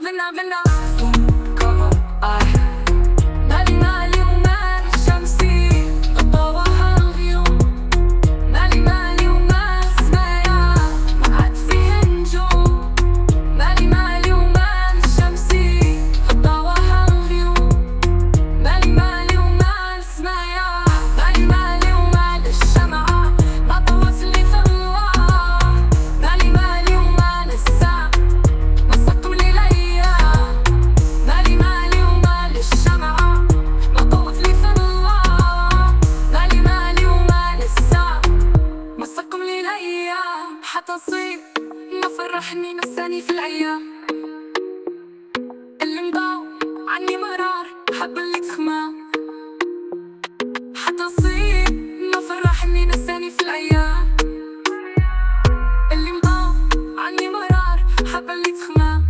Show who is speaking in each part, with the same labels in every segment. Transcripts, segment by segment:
Speaker 1: منا كمان مالي ومال شمسي ضواها الغيوم. مالي ومال سمايا ما عاد فيه نجوم. مالي ومال شمسي ضواها الغيوم. مالي ومال سمايا مالي ومال الشمعة ما طوت اللي في الله. مالي ومال الساعة مسكتم لي الأيام. مالي ومال الشمعة ما طوت لي في الله. مالي ومال الساعة مسكتم لي الأيام. حتى صيب ما فرحني نساني في الأيام اللي مضاو عني مرار حب اللي تخمام. حتى صيب ما فرحني نساني في الأيام اللي مضاو عني مرار حب اللي تخمام.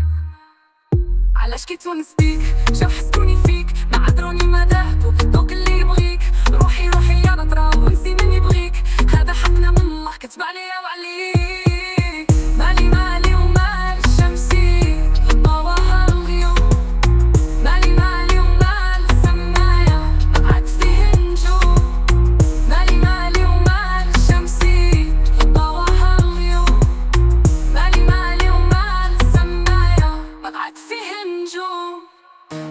Speaker 1: علاش كيتونس بيك جاو حسدوني فيك ما عذروني ما ذهبوا دوك اللي يبغيك. روحي يا نطرة ونسي من يبغيك هذا حقنا من الله كتب عليا وعليك. مالي ومال شمسي ضواها الغيوم. مالي ومال سمايا ما عاد فيه نجوم. مالي ومال شمسي ضواها الغيوم. مالي ومال سمايا ما عاد فيه نجوم.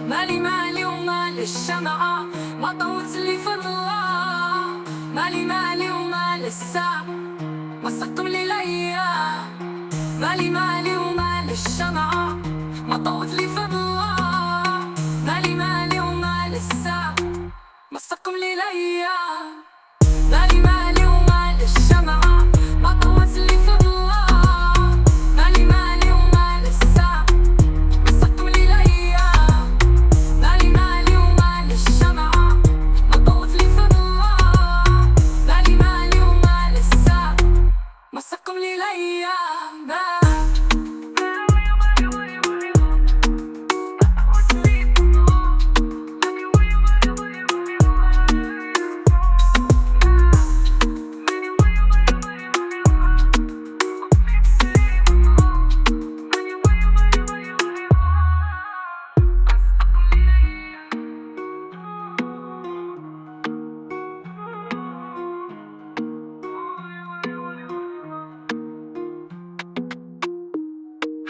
Speaker 1: مالي ومال الشمعة ما طوت لي في الله. مالي ومال الساعة مسكتم لي الأيام. مالي ومال الشمعة ما طوت لي في الله. مالي ومال الساعة مسكتم لي الأيام. مالي ومال الشمعة ما طوت لي في الله. مالي ومال الساعة مسكتم لي الأيام. مالي ومال الشمعة ما طوت لي في الله. مالي ومال الساعة مسكتم لي الأيام.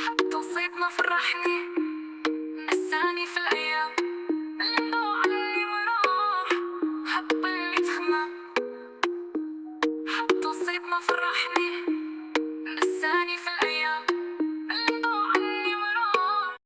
Speaker 1: حتى صيد ما فرحني